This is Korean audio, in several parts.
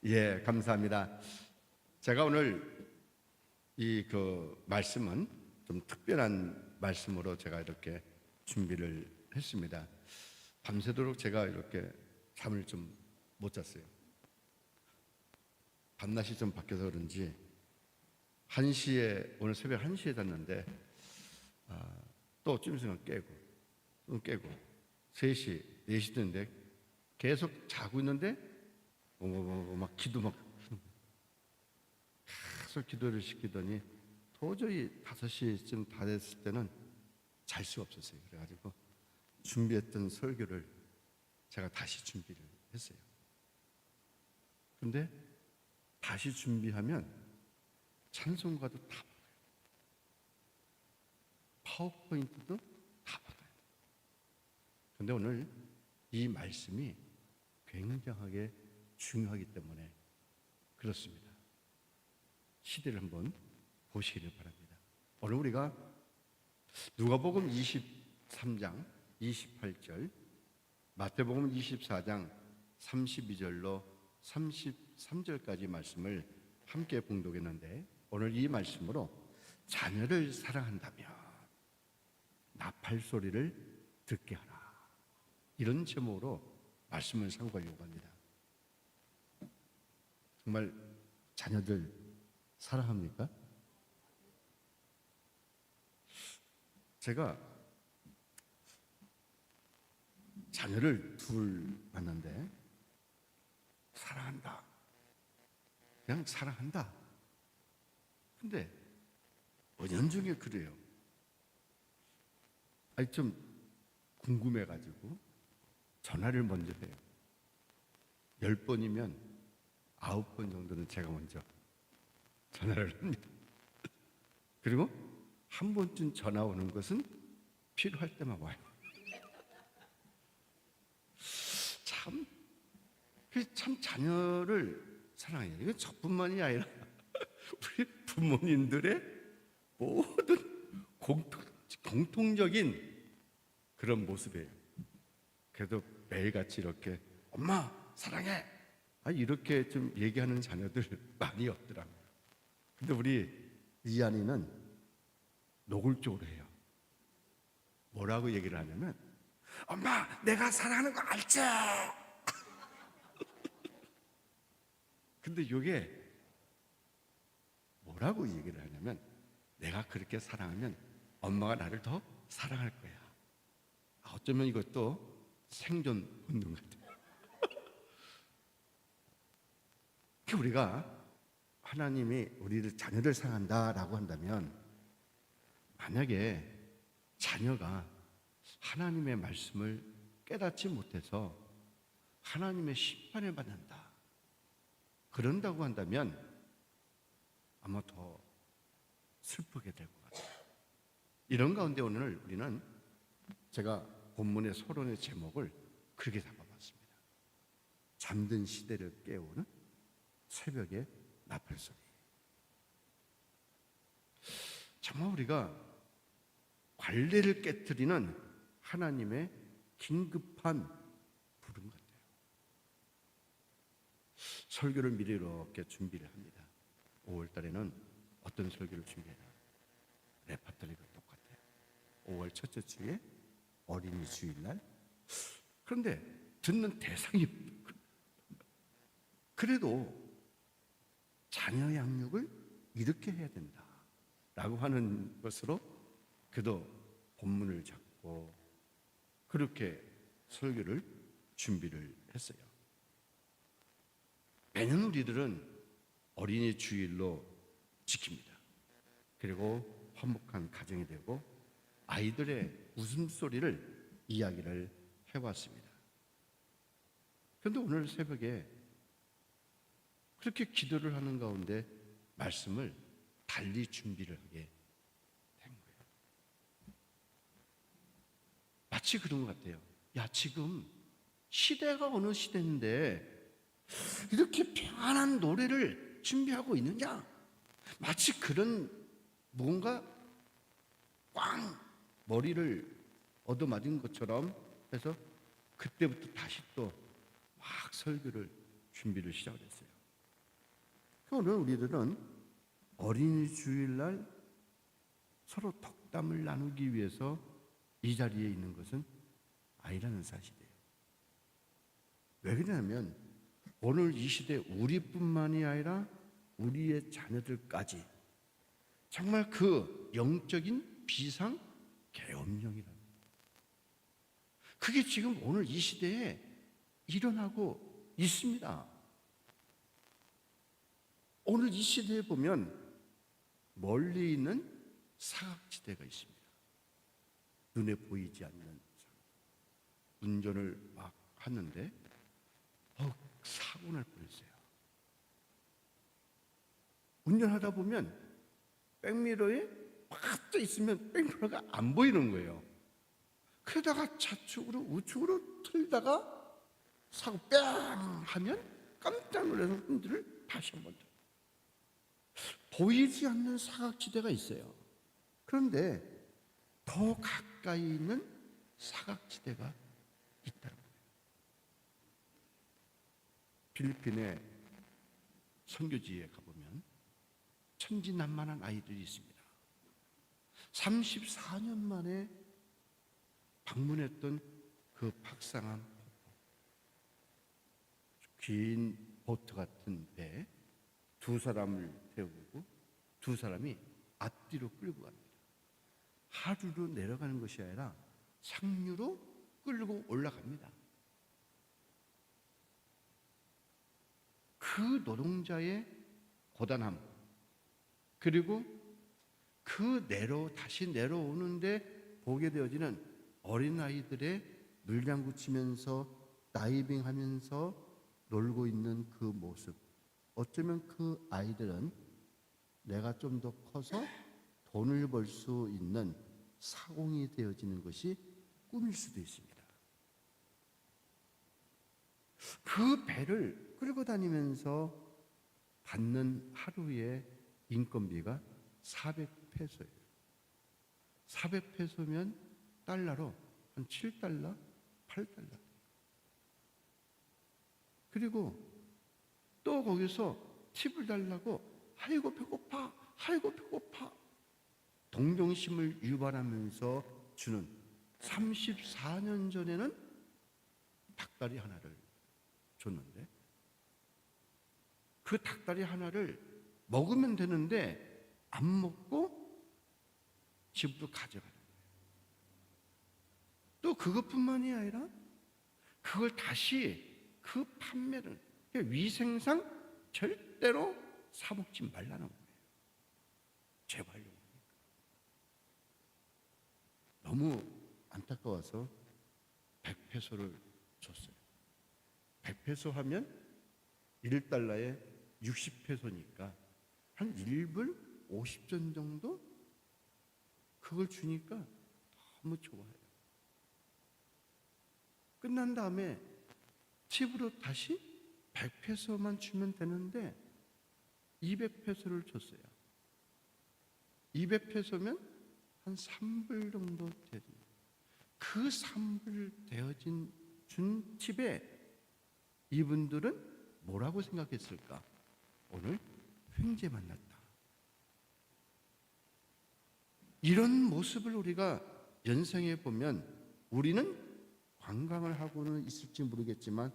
예, 감사합니다. 제가 오늘 말씀은 좀 특별한 말씀으로 제가 이렇게 준비를 했습니다. 밤새도록 제가 이렇게 잠을 좀 못 잤어요. 밤낮이 좀 바뀌어서 그런지 1시에, 오늘 새벽 1시에 잤는데 또 좀 있으면 깨고 또 깨고 3시, 4시 됐는데 계속 자고 있는데 막 기도 막 계속 기도를 시키더니 도저히 5시쯤 다 됐을 때는 잘 수가 없었어요. 그래가지고 준비했던 설교를 제가 다시 준비를 했어요. 근데 다시 준비하면 찬송가도 다 바꿔요. 파워포인트도 다 바꿔요. 근데 오늘 이 말씀이 굉장하게 중요하기 때문에 그렇습니다. 시대를 한번 보시기를 바랍니다. 오늘 우리가 누가복음 23장 28절, 마태복음 24장 32절로 33절까지 말씀을 함께 봉독했는데, 오늘 이 말씀으로 자녀를 사랑한다면 나팔 소리를 듣게 하라, 이런 제목으로 말씀을 상고하려고 합니다. 정말 자녀들 사랑합니까? 제가 자녀를 둘 만났는데 사랑한다, 그냥 사랑한다. 근데 은연중에 그래요. 아니 좀 궁금해가지고 전화를 먼저 해요. 10번이면 9번 정도는 제가 먼저 전화를 합니다. 그리고 한 번쯤 전화 오는 것은 필요할 때만 와요. 참 자녀를 사랑해요. 이건 저뿐만이 아니라 우리 부모님들의 모든 공통적인 그런 모습이에요. 그래도 매일같이 이렇게 엄마 사랑해, 이렇게 좀 얘기하는 자녀들 많이 없더라고요. 근데 우리 이한이는 노골적으로 해요. 뭐라고 얘기를 하냐면, 엄마 내가 사랑하는 거 알지? 근데 이게 뭐라고 얘기를 하냐면, 내가 그렇게 사랑하면 엄마가 나를 더 사랑할 거야. 어쩌면 이것도 생존 본능 같아요. 우리가 하나님이 우리를 자녀를 사랑한다라고 한다면, 만약에 자녀가 하나님의 말씀을 깨닫지 못해서 하나님의 심판을 받는다, 그런다고 한다면 아마 더 슬프게 될 것 같아요. 이런 가운데 오늘 우리는, 제가 본문의 서론의 제목을 그렇게 잡아봤습니다. 잠든 시대를 깨우는 새벽의 나팔 소리. 정말 우리가 관례를 깨트리는 하나님의 긴급한 부름 같아요. 설교를 미리 이렇게 준비를 합니다. 5월 달에는 어떤 설교를 준비해라. 레파토리가 똑같아요. 5월 첫째 주에 어린이 주일날. 그런데 듣는 대상이 그래도 자녀 양육을 이렇게 해야 된다 라고 하는 것으로 그도 본문을 잡고 그렇게 설교를 준비를 했어요. 매년 우리들은 어린이 주일로 지킵니다. 그리고 화목한 가정이 되고 아이들의 웃음소리를 이야기를 해왔습니다. 그런데 오늘 새벽에 그렇게 기도를 하는 가운데 말씀을 달리 준비를 하게 된 거예요. 마치 그런 것 같아요. 야, 지금 시대가 어느 시대인데 이렇게 평안한 노래를 준비하고 있느냐? 마치 그런 뭔가 꽝 머리를 얻어맞은 것처럼 해서 그때부터 다시 또 막 설교를 준비를 시작을 했어요. 오늘 우리들은 어린이 주일날 서로 덕담을 나누기 위해서 이 자리에 있는 것은 아니라는 사실이에요. 왜 그러냐면 오늘 이 시대 우리뿐만이 아니라 우리의 자녀들까지 정말 그 영적인 비상계엄령이랍니다. 그게 지금 오늘 이 시대에 일어나고 있습니다. 오늘 이 시대에 보면 멀리 있는 사각지대가 있습니다. 눈에 보이지 않는 운전을 막 하는데 사고 날 뻔했어요. 운전하다 보면 백미러에 팍 떠 있으면 백미러가 안 보이는 거예요. 그러다가 좌측으로 우측으로 틀다가 사고 뿅 하면 깜짝 놀라서 흔들을 다시 한번 더. 보이지 않는 사각지대가 있어요. 그런데 더 가까이 있는 사각지대가 있다는 거예요. 필리핀의 선교지에 가보면 천진난만한 아이들이 있습니다. 34년 만에 방문했던 그 박상한 폭포, 긴 보트 같은 배에 두 사람을 태우고 두 사람이 앞뒤로 끌고 갑니다. 하루로 내려가는 것이 아니라 상류로 끌고 올라갑니다. 그 노동자의 고단함, 그리고 그 다시 내려오는데 보게 되어지는 어린아이들의 물장구 치면서 다이빙하면서 놀고 있는 그 모습, 어쩌면 그 아이들은 내가 좀 더 커서 돈을 벌 수 있는 사공이 되어지는 것이 꿈일 수도 있습니다. 그 배를 끌고 다니면서 받는 하루의 인건비가 400페소예요. 400페소면 달러로 한 7달러, 8달러. 그리고 또 거기서 팁을 달라고 아이고 배고파, 아이고 배고파. 동정심을 유발하면서 주는 34년 전에는 닭다리 하나를 줬는데 그 닭다리 하나를 먹으면 되는데 안 먹고 집으로 가져가는 거예요. 또 그것뿐만이 아니라 그걸 다시 그 판매를 위생상 절대로 사 먹지 말라는 거예요. 재활용. 너무 안타까워서 100페소를 줬어요. 100페소 하면 1달러에 60페소니까 한 1불 50전 정도 그걸 주니까 너무 좋아해요. 끝난 다음에 팁으로 다시 100페소만 주면 되는데 200페소를 줬어요. 200페소면 한 3불 정도 되어진 그 3불 되어진 준 팁에 이분들은 뭐라고 생각했을까? 오늘 횡재 만났다. 이런 모습을 우리가 연생해 보면 우리는 관광을 하고는 있을지 모르겠지만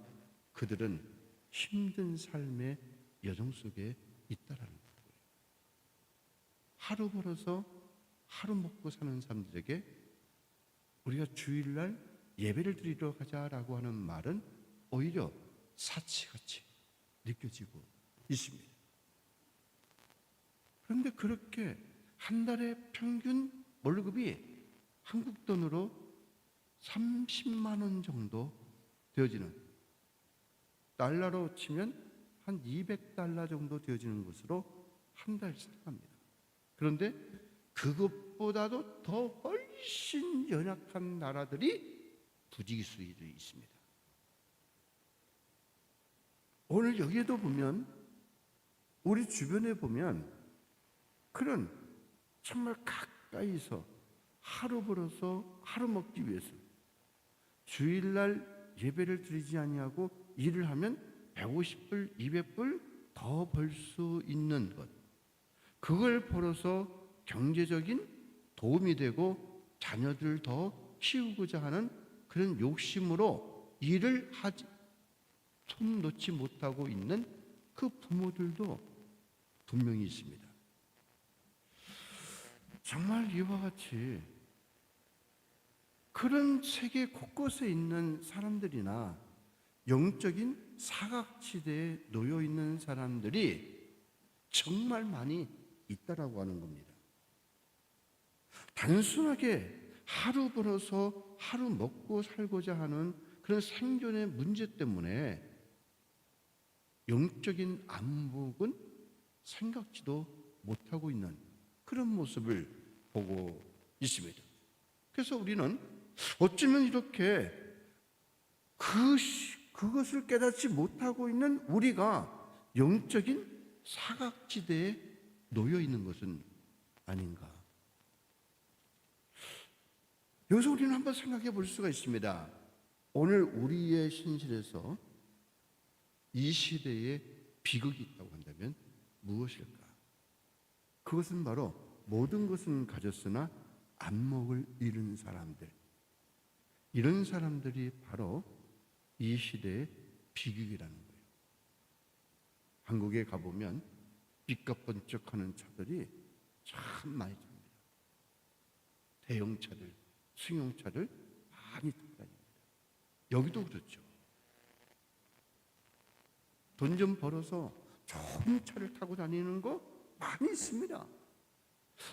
그들은 힘든 삶의 여정 속에 있다라는 거예요. 하루 벌어서 하루 먹고 사는 사람들에게 우리가 주일날 예배를 드리러 가자라고 하는 말은 오히려 사치같이 느껴지고 있습니다. 그런데 그렇게 한 달에 평균 월급이 한국 돈으로 30만 원 정도 되어지는, 달러로 치면 한 200달러 정도 되어지는 것으로 한 달 살아갑니다. 그런데 그것보다도 더 훨씬 연약한 나라들이 부지기수들이 있습니다. 오늘 여기에도 보면 우리 주변에 보면 그런 정말 가까이서 하루 벌어서 하루 먹기 위해서 주일날 예배를 드리지 아니하고 일을 하면 150불, 200불 더 벌 수 있는 것, 그걸 벌어서 경제적인 도움이 되고 자녀들 더 키우고자 하는 그런 욕심으로 일을 하지 손 놓지 못하고 있는 그 부모들도 분명히 있습니다. 정말 이와 같이 그런 세계 곳곳에 있는 사람들이나 영적인 사각지대에 놓여 있는 사람들이 정말 많이 있다라고 하는 겁니다. 단순하게 하루 벌어서 하루 먹고 살고자 하는 그런 생존의 문제 때문에 영적인 안목은 생각지도 못하고 있는 그런 모습을 보고 있습니다. 그래서 우리는 어쩌면 이렇게 그것을 깨닫지 못하고 있는 우리가 영적인 사각지대에 놓여 있는 것은 아닌가. 여기서 우리는 한번 생각해 볼 수가 있습니다. 오늘 우리의 현실에서 이 시대에 비극이 있다고 한다면 무엇일까? 그것은 바로 모든 것은 가졌으나 안목을 잃은 사람들, 이런 사람들이 바로 이 시대의 비극이라는 거예요. 한국에 가보면 빛과 번쩍하는 차들이 참 많이 탑니다. 대형차들, 승용차들 많이 다닙니다. 여기도 그렇죠. 돈 좀 벌어서 좋은 차를 타고 다니는 거 많이 있습니다.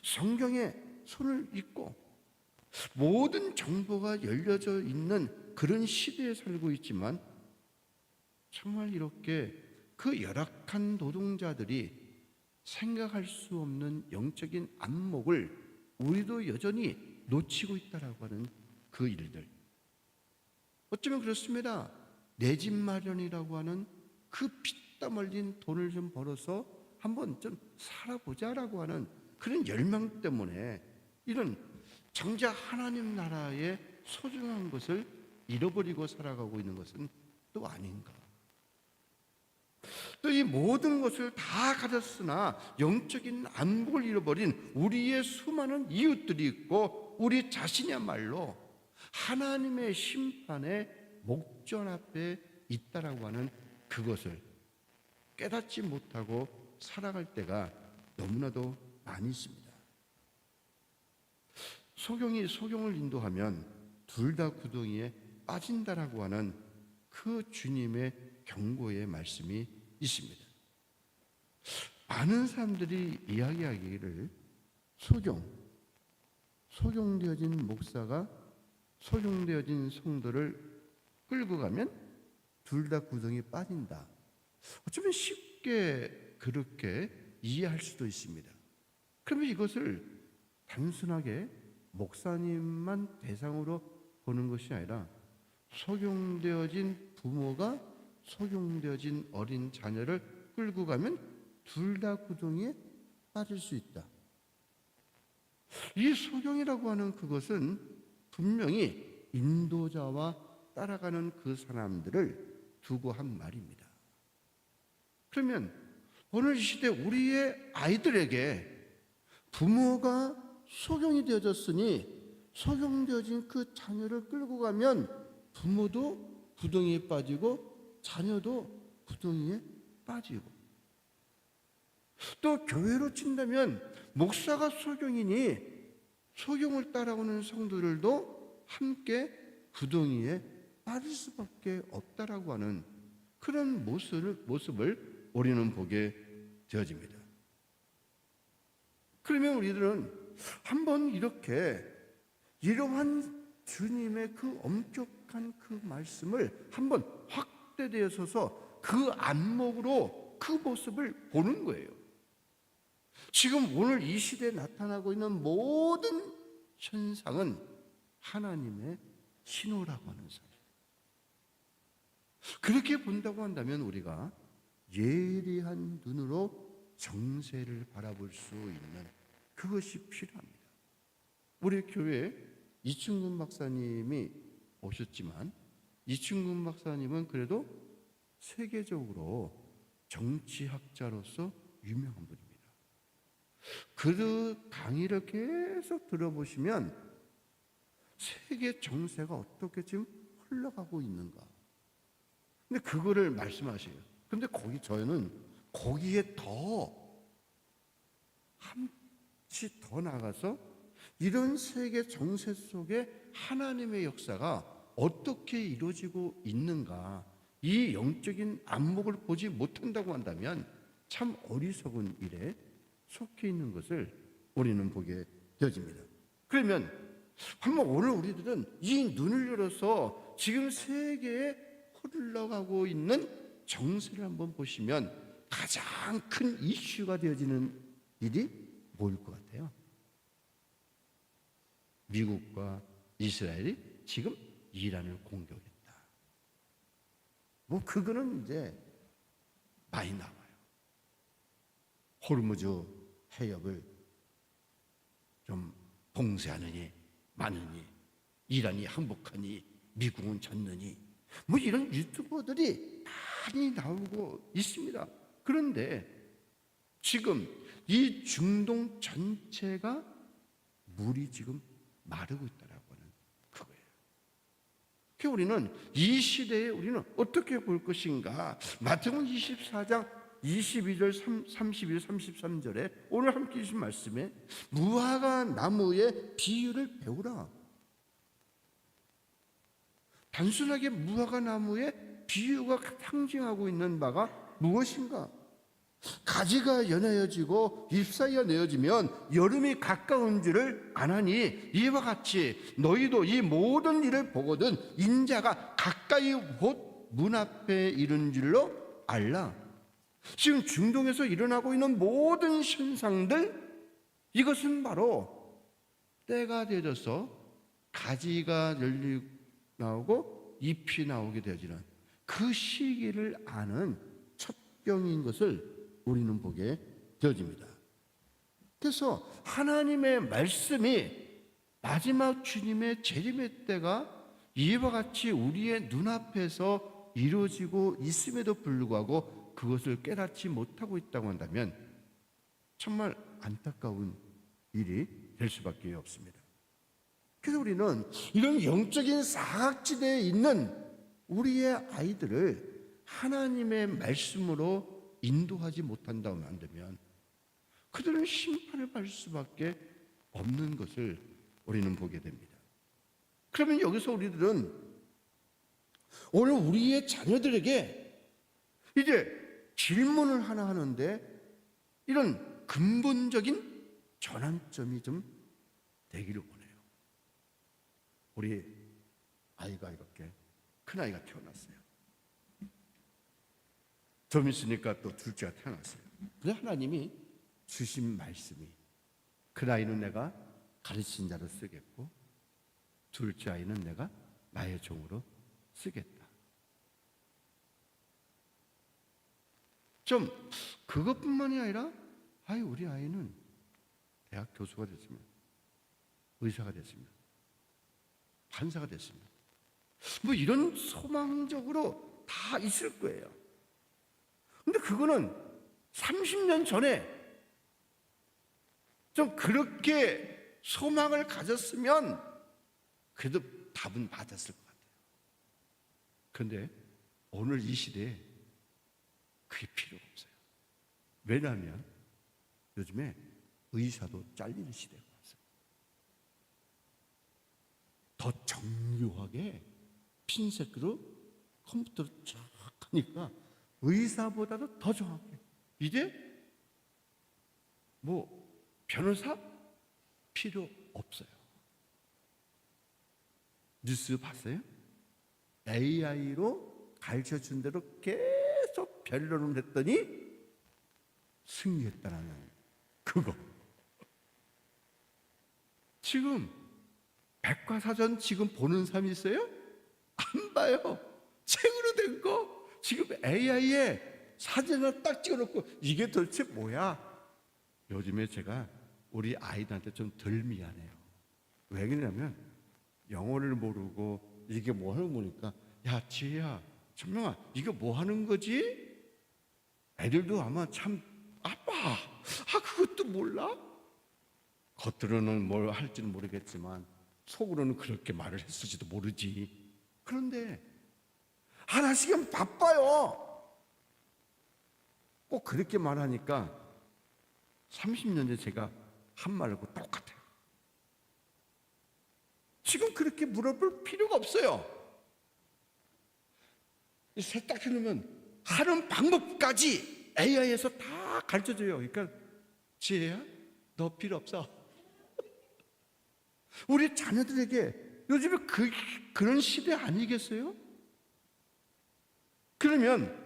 성경에 손을 잇고 모든 정보가 열려져 있는 그런 시대에 살고 있지만 정말 이렇게 그 열악한 노동자들이 생각할 수 없는 영적인 안목을 우리도 여전히 놓치고 있다라고 하는 그 일들. 어쩌면 그렇습니다. 내 집 마련이라고 하는 그 피땀 흘린 돈을 좀 벌어서 한번 좀 살아보자라고 하는 그런 열망 때문에 이런 정작 하나님 나라의 소중한 것을 잃어버리고 살아가고 있는 것은 또 아닌가. 또 이 모든 것을 다 가졌으나 영적인 안목을 잃어버린 우리의 수많은 이웃들이 있고 우리 자신이야말로 하나님의 심판의 목전 앞에 있다라고 하는 그것을 깨닫지 못하고 살아갈 때가 너무나도 많이 있습니다. 소경이 소경을 인도하면 둘 다 구덩이에 빠진다라고 하는 그 주님의 경고의 말씀이 있습니다. 많은 사람들이 이야기하기를 소경되어진 목사가 소경되어진 성도를 끌고 가면 둘 다 구덩이에 빠진다. 어쩌면 쉽게 그렇게 이해할 수도 있습니다. 그러면 이것을 단순하게 목사님만 대상으로 보는 것이 아니라 소경되어진 부모가 소경되어진 어린 자녀를 끌고 가면 둘 다 구덩이에 빠질 수 있다. 이 소경이라고 하는 그것은 분명히 인도자와 따라가는 그 사람들을 두고 한 말입니다. 그러면 오늘 이 시대 우리의 아이들에게 부모가 소경이 되어졌으니 소경되어진 그 자녀를 끌고 가면 부모도 구덩이에 빠지고 자녀도 구덩이에 빠지고, 또 교회로 친다면 목사가 소경이니 소경을 따라오는 성도들도 함께 구덩이에 빠질 수밖에 없다라고 하는 그런 모습을 우리는 보게 되어집니다. 그러면 우리들은 한번 이렇게 이러한 주님의 그 엄격한 그 말씀을 한번 확대되어서서 그 안목으로 그 모습을 보는 거예요. 지금 오늘 이 시대에 나타나고 있는 모든 현상은 하나님의 신호라고 하는 사실. 그렇게 본다고 한다면 우리가 예리한 눈으로 정세를 바라볼 수 있는 그것이 필요합니다. 우리 교회에 이충근 박사님이 오셨지만 이충근 박사님은 그래도 세계적으로 정치학자로서 유명한 분입니다. 그 강의를 계속 들어보시면 세계 정세가 어떻게 지금 흘러가고 있는가. 근데 그거를 말씀하셔요. 근데 저는 거기에 한치 더 나가서 이런 세계 정세 속에 하나님의 역사가 어떻게 이루어지고 있는가, 이 영적인 안목을 보지 못한다고 한다면 참 어리석은 일에 속해 있는 것을 우리는 보게 되어집니다. 그러면 한번 오늘 우리들은 이 눈을 열어서 지금 세계에 흘러가고 있는 정세를 한번 보시면 가장 큰 이슈가 되어지는 일이 뭐일 것 같아요? 미국과 이스라엘이 지금 이란을 공격했다. 그거는 이제 많이 나와요. 호르무즈 해협을 좀 봉쇄하느니 마느니, 이란이 항복하니 미국은 졌느니, 이런 유튜버들이 많이 나오고 있습니다. 그런데 지금 이 중동 전체가 물이 지금 마르고 있다라고 하는 그거예요. 그래서 우리는 이 시대에 우리는 어떻게 볼 것인가? 마태복음 24장 22절, 31, 33절에 오늘 함께 주신 말씀에 무화과 나무의 비유를 배우라. 단순하게 무화과 나무의 비유가 상징하고 있는 바가 무엇인가? 가지가 연해지고 잎사이가 내어지면 여름이 가까운 줄을 아나니 이와 같이 너희도 이 모든 일을 보거든 인자가 가까이 곧 문 앞에 이른 줄로 알라. 지금 중동에서 일어나고 있는 모든 현상들, 이것은 바로 때가 되어서 가지가 나오고 잎이 나오게 되어지는 그 시기를 아는 첩경인 것을 우리는 보게 되어집니다. 그래서 하나님의 말씀이 마지막 주님의 재림의 때가 이와 같이 우리의 눈앞에서 이루어지고 있음에도 불구하고 그것을 깨닫지 못하고 있다고 한다면 정말 안타까운 일이 될 수밖에 없습니다. 그래서 우리는 이런 영적인 사각지대에 있는 우리의 아이들을 하나님의 말씀으로 인도하지 못한다고 한다면 그들은 심판을 받을 수밖에 없는 것을 우리는 보게 됩니다. 그러면 여기서 우리들은 오늘 우리의 자녀들에게 이제 질문을 하나 하는데 이런 근본적인 전환점이 좀 되기를 원해요. 우리 아이가 이렇게 큰아이가 태어났어요. 좀 있으니까 또 둘째가 태어났어요. 그래서 하나님이 주신 말씀이 큰아이는 내가 가르친 자로 쓰겠고 둘째 아이는 내가 나의 종으로 쓰겠다. 좀 그것뿐만이 아니라 우리 아이는 대학 교수가 됐으면 의사가 됐으면 판사가 됐으면 이런 소망적으로 다 있을 거예요. 근데 그거는 30년 전에 좀 그렇게 소망을 가졌으면 그래도 답은 받았을 것 같아요. 그런데 오늘 이 시대에 그게 필요가 없어요. 왜냐하면 요즘에 의사도 잘리는 시대가 왔어요. 더 정교하게 핀셋으로 컴퓨터로 쫙 하니까 의사보다도 더 정확해. 이제 변호사 필요 없어요. 뉴스 봤어요? AI로 가르쳐준 대로 계속 변론을 했더니 승리했다는 그거. 지금 백과사전 지금 보는 사람이 있어요? 안 봐요. 책으로 된 거 지금 AI에 사진을 딱 찍어놓고 이게 도대체 뭐야? 요즘에 제가 우리 아이들한테 좀 덜 미안해요. 왜 그러냐면 영어를 모르고 이게 뭐 하는 거니까 야 지혜야 천명아 이거 뭐 하는 거지? 애들도 아마 참 아빠, 그것도 몰라? 겉으로는 뭘 할지는 모르겠지만 속으로는 그렇게 말을 했을지도 모르지. 그런데 하나씩은 바빠요. 꼭 그렇게 말하니까 30년 전에 제가 한 말하고 똑같아요. 지금 그렇게 물어볼 필요가 없어요. 세탁해 놓으면 하는 방법까지 AI에서 다 가르쳐줘요. 그러니까 지혜야, 너 필요 없어. 우리 자녀들에게 요즘에 그런 시대 아니겠어요? 그러면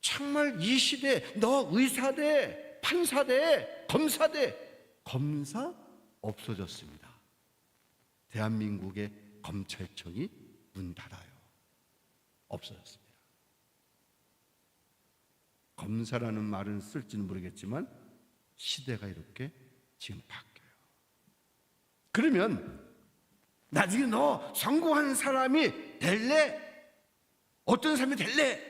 정말 이 시대 너 의사대, 판사대, 검사대, 검사 없어졌습니다. 대한민국의 검찰청이 문 닫아요. 없어졌습니다. 검사라는 말은 쓸지는 모르겠지만 시대가 이렇게 지금 바뀌어요. 그러면 나중에 너 성공한 사람이 될래? 어떤 사람이 될래?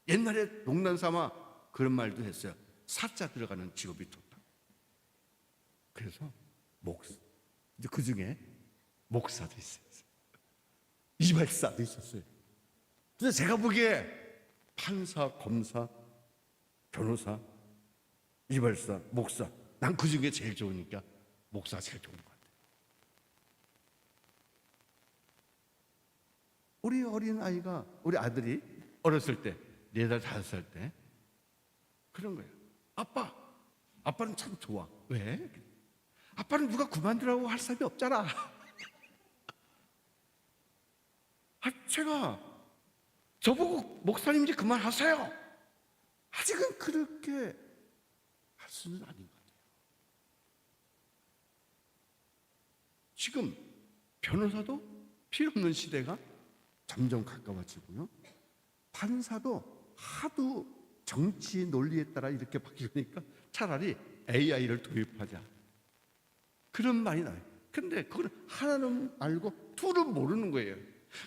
옛날에 농담 삼아 그런 말도 했어요. 사자 들어가는 직업이 좋다. 그래서 목사, 이제 그 중에 목사도 있었어요. 이발사도 있었어요. 근데 제가 보기에 판사, 검사, 변호사, 이발사, 목사, 난 그 중에 제일 좋으니까 목사가 제일 좋은 것 같아요. 우리 어린 아이가, 우리 아들이 어렸을 때 4살, 5살 때 그런 거예요. 아빠는 참 좋아. 왜? 아빠는 누가 그만두라고 할 사람이 없잖아. 제가 저보고 목사님 이제 그만하세요. 아직은 그렇게 할 수는 아닌 것 같아요. 지금 변호사도 필요 없는 시대가 점점 가까워지고요. 판사도 하도 정치 논리에 따라 이렇게 바뀌니까 차라리 AI를 도입하자. 그런 말이 나요. 근데 그걸 하나는 알고 둘은 모르는 거예요.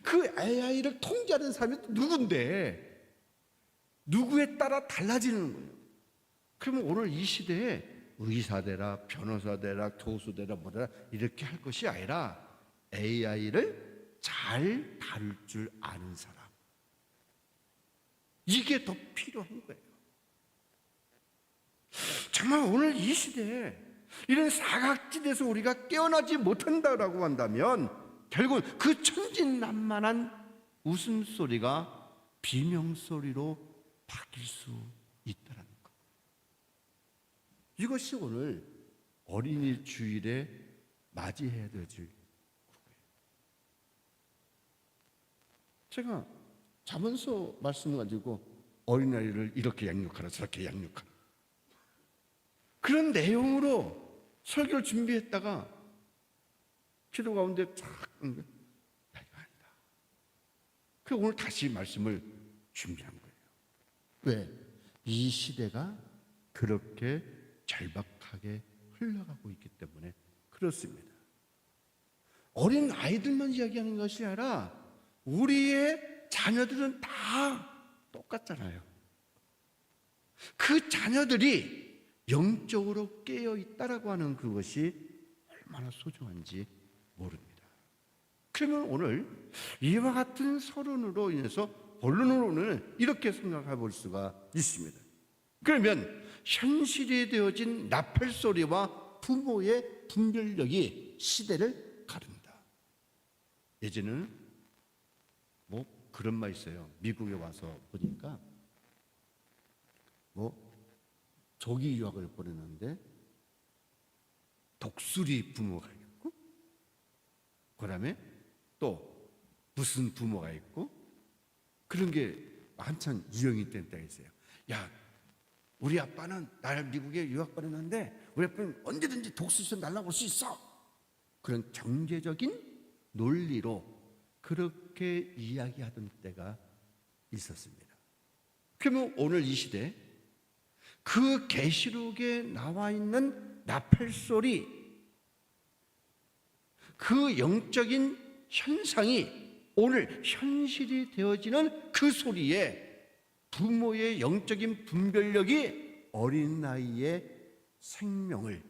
그 AI를 통제하는 사람이 누군데? 누구에 따라 달라지는 거예요. 그러면 오늘 이 시대에 의사 되라, 변호사 되라, 교수 되라, 뭐라 이렇게 할 것이 아니라 AI를 잘 다룰 줄 아는 사람. 이게 더 필요한 거예요. 정말 오늘 이 시대에 이런 사각지대에서 우리가 깨어나지 못한다라고 한다면 결국 그 천진난만한 웃음소리가 비명소리로 바뀔 수 있다는 것. 이것이 오늘 어린이 주일에 맞이해야 될 거예요. 제가 자문서 말씀을 가지고 어린아이를 이렇게 양육하라 저렇게 양육하라 그런 내용으로 설교를 준비했다가 기도 가운데 쫙 이거 아니다. 그래서 오늘 다시 말씀을 준비한 거예요. 왜? 이 시대가 그렇게 절박하게 흘러가고 있기 때문에 그렇습니다. 어린 아이들만 이야기하는 것이 아니라 우리의 자녀들은 다 똑같잖아요. 그 자녀들이 영적으로 깨어 있다라고 하는 그것이 얼마나 소중한지 모릅니다. 그러면 오늘 이와 같은 서론으로 인해서 본론으로는 이렇게 생각해 볼 수가 있습니다. 그러면 현실이 되어진 나팔 소리와 부모의 분별력이 시대를 가른다. 예전에는 뭐 그런 말 있어요. 미국에 와서 보니까 조기 유학을 보냈는데 독수리 부모가 있고 그다음에 또 무슨 부모가 있고 그런 게 한참 유행이 된 때가 있어요. 야, 우리 아빠는 날 미국에 유학 보냈는데 우리 아빠는 언제든지 독수리에서 날아올 수 있어. 그런 경제적인 논리로 그렇게 이야기하던 때가 있었습니다. 그러면 오늘 이 시대 그 계시록에 나와 있는 나팔 소리, 그 영적인 현상이 오늘 현실이 되어지는 그 소리에 부모의 영적인 분별력이 어린 나이에 생명을,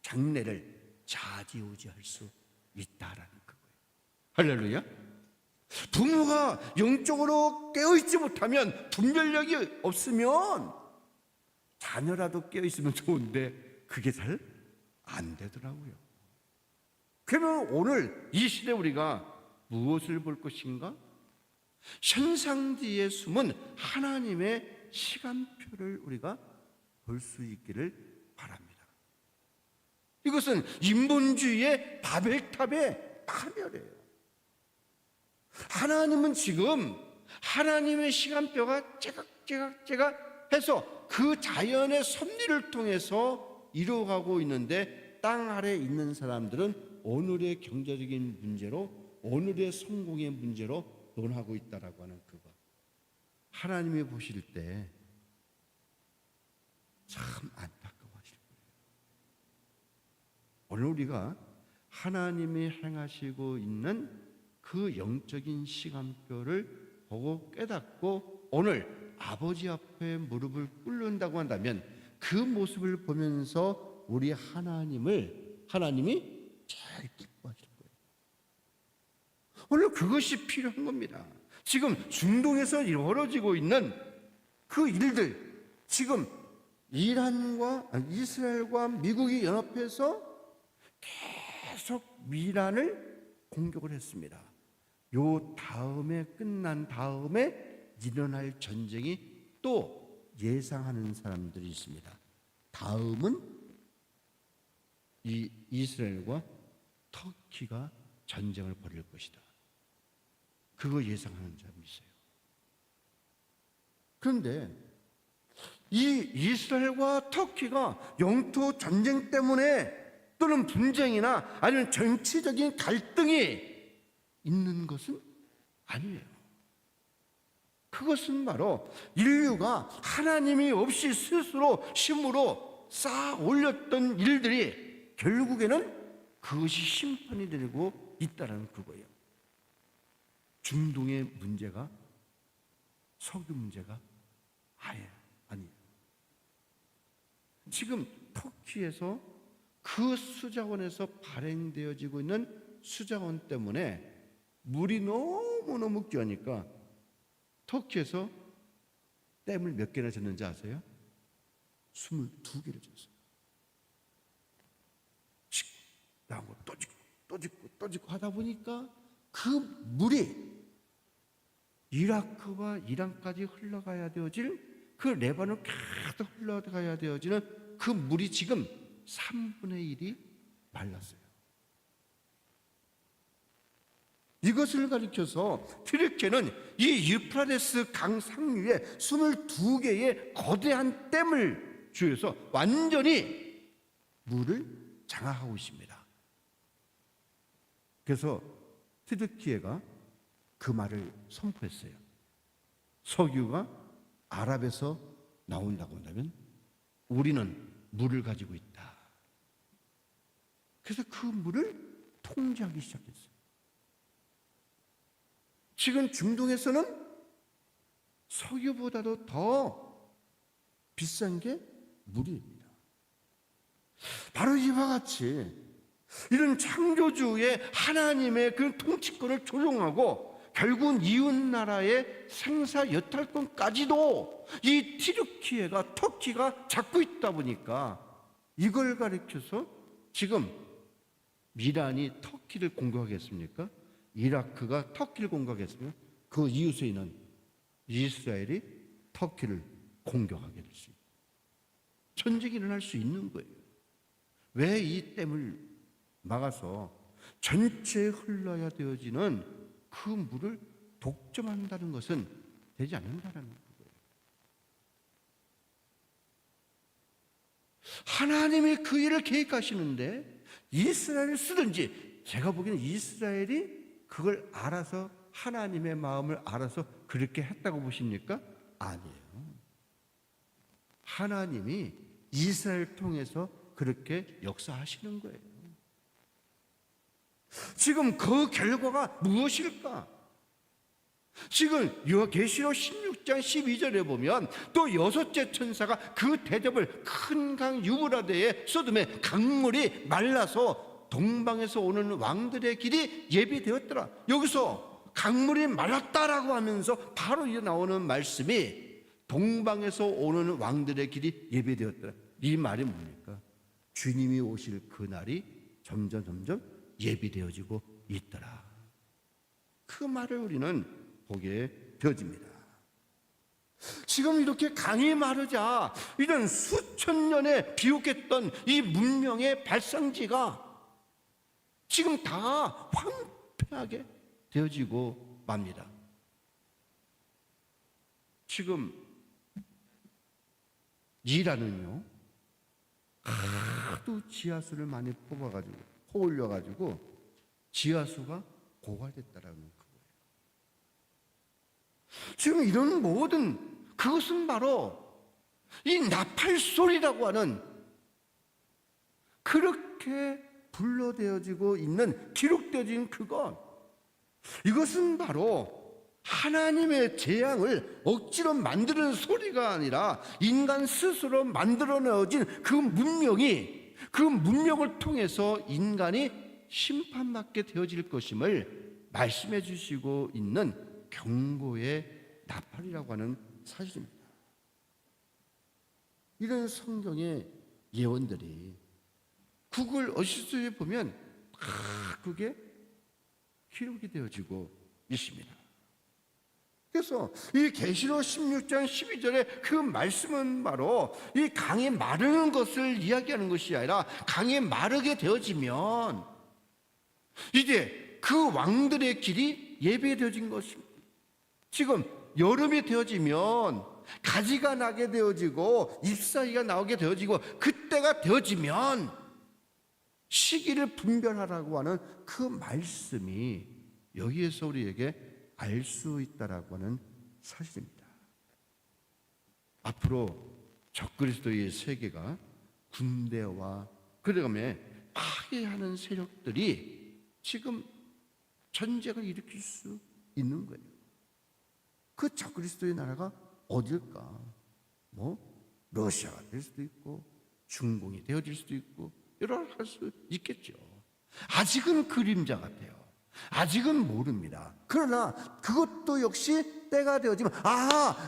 장래를 좌지우지할 수 있다라는 거예요. 할렐루야. 부모가 영적으로 깨어있지 못하면, 분별력이 없으면 자녀라도 깨어있으면 좋은데 그게 잘 안 되더라고요. 그러면 오늘 이 시대 우리가 무엇을 볼 것인가? 현상지에 숨은 하나님의 시간표를 우리가 볼 수 있기를 바랍니다. 이것은 인본주의의 바벨탑의 파멸이에요. 하나님은 지금 하나님의 시간표가 째각째각 해서 그 자연의 섭리를 통해서 이루어가고 있는데, 땅 아래에 있는 사람들은 오늘의 경제적인 문제로, 오늘의 성공의 문제로 논하고 있다라고 하는 그거. 하나님이 보실 때 참 안타까워하실 거예요. 오늘 우리가 하나님이 행하시고 있는 그 영적인 시간표를 보고 깨닫고 오늘 아버지 앞에 무릎을 꿇는다고 한다면, 그 모습을 보면서 우리 하나님이 제일 기뻐하실 거예요. 오늘 그것이 필요한 겁니다. 지금 중동에서 벌어지고 있는 그 일들, 지금 이스라엘과 미국이 연합해서 계속 이란을 공격을 했습니다. 요 다음에, 끝난 다음에 일어날 전쟁이 또 예상하는 사람들이 있습니다. 다음은 이 이스라엘과 터키가 전쟁을 벌일 것이다. 그거 예상하는 사람이 있어요. 그런데 이 이스라엘과 터키가 영토 전쟁 때문에, 또는 분쟁이나 아니면 정치적인 갈등이 있는 것은 아니에요. 그것은 바로 인류가 하나님이 없이 스스로 힘으로 쌓아 올렸던 일들이 결국에는 그것이 심판이 되고 있다는 그거예요. 중동의 문제가 석유 문제가 아니에요. 지금 터키에서 그 수자원에서 발행되어지고 있는 수자원 때문에 물이 너무너무 귀하니까 터키에서 댐을 몇 개나 졌는지 아세요? 22개를 졌어요. 나고 또 짓고 하다 보니까 그 물이 이라크와 이란까지 흘러가야 되어질, 그 레바논 계속 흘러가야 되어지는 그 물이 지금 3분의 1이 말랐어요. 이것을 가리켜서 튀르키예는 이 유프라테스 강 상류에 22개의 거대한 댐을 주어서 완전히 물을 장악하고 있습니다. 그래서 튀르키예가 그 말을 선포했어요. 석유가 아랍에서 나온다고 한다면 우리는 물을 가지고 있다. 그래서 그 물을 통제하기 시작했어요. 지금 중동에서는 석유보다도 더 비싼 게 물입니다. 바로 이와 같이 이런 창조주의 하나님의 그 통치권을 조종하고 결국은 이웃나라의 생사 여탈권까지도 이 튀르키예가, 터키가 잡고 있다 보니까, 이걸 가리켜서 지금 이란이 터키를 공격하겠습니까? 이라크가 터키를 공격했으면 그 이웃에 있는 이스라엘이 터키를 공격하게 될 수 있어요. 전쟁이 일어날 수 있는 거예요. 왜 이 댐을 막아서 전체에 흘러야 되어지는 그 물을 독점한다는 것은 되지 않는다는 거예요. 하나님이 그 일을 계획하시는데 이스라엘을 쓰든지, 제가 보기에는 이스라엘이 그걸 알아서, 하나님의 마음을 알아서 그렇게 했다고 보십니까? 아니에요. 하나님이 이스라엘 통해서 그렇게 역사하시는 거예요. 지금 그 결과가 무엇일까? 지금 계시록 16장 12절에 보면 또 여섯째 천사가 그 대접을 큰 강 유브라데에 쏟음에 강물이 말라서 동방에서 오는 왕들의 길이 예비되었더라. 여기서 강물이 말랐다라고 하면서 바로 이어 나오는 말씀이 동방에서 오는 왕들의 길이 예비되었더라. 이 말이 뭡니까? 주님이 오실 그날이 점점 예비되어지고 있더라. 그 말을 우리는 보게 되어집니다. 지금 이렇게 강이 마르자 이런 수천 년에 비옥했던 이 문명의 발상지가 지금 다 황폐하게 되어지고 맙니다. 지금 이란은요, 하도 지하수를 많이 퍼올려가지고 지하수가 고갈됐다라는 거예요. 지금 이런 모든 그것은 바로 이 나팔소리라고 하는 그렇게 불러대어지고 있는 기록되어진 그것, 이것은 바로 하나님의 재앙을 억지로 만드는 소리가 아니라 인간 스스로 만들어내어진 그 문명을 통해서 인간이 심판받게 되어질 것임을 말씀해 주시고 있는 경고의 나팔이라고 하는 사실입니다. 이런 성경의 예언들이 구글 어시스트에 보면 다 그게 기록이 되어지고 있습니다. 그래서 이 계시록 16장 12절의 그 말씀은 바로 이 강이 마르는 것을 이야기하는 것이 아니라 강이 마르게 되어지면 이제 그 왕들의 길이 예배되어진 것입니다. 지금 여름이 되어지면 가지가 나게 되어지고 잎사귀가 나오게 되어지고 그때가 되어지면 시기를 분별하라고 하는 그 말씀이 여기에서 우리에게 알 수 있다라고 하는 사실입니다. 앞으로 적그리스도의 세계가 군대와 그다음에 파괴하는 세력들이 지금 전쟁을 일으킬 수 있는 거예요. 그 적그리스도의 나라가 어딜까? 러시아가 될 수도 있고 중공이 되어질 수도 있고 여러 가지 할 수 있겠죠. 아직은 그림자 같아요. 아직은 모릅니다. 그러나 그것도 역시 때가 되어지면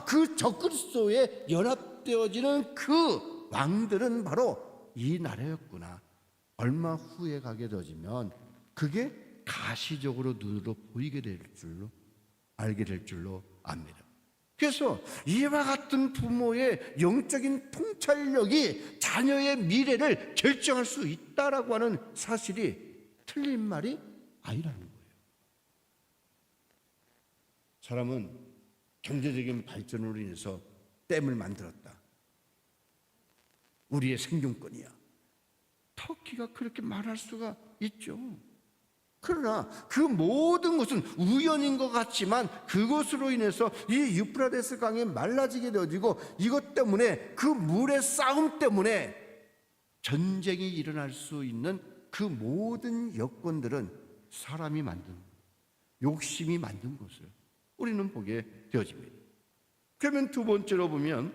그 적그리스도에 연합되어지는 그 왕들은 바로 이 나라였구나. 얼마 후에 가게 되어지면 그게 가시적으로 눈으로 보이게 될 줄로 알게 될 줄로 압니다. 그래서 이와 같은 부모의 영적인 통찰력이 자녀의 미래를 결정할 수 있다라고 하는 사실이 틀린 말이 아니라는 거예요. 사람은 경제적인 발전으로 인해서 댐을 만들었다. 우리의 생존권이야. 터키가 그렇게 말할 수가 있죠. 그러나 그 모든 것은 우연인 것 같지만 그것으로 인해서 이 유프라데스 강이 말라지게 되어지고 이것 때문에 그 물의 싸움 때문에 전쟁이 일어날 수 있는 그 모든 여건들은 사람이 만든, 욕심이 만든 것을 우리는 보게 되어집니다. 그러면 두 번째로 보면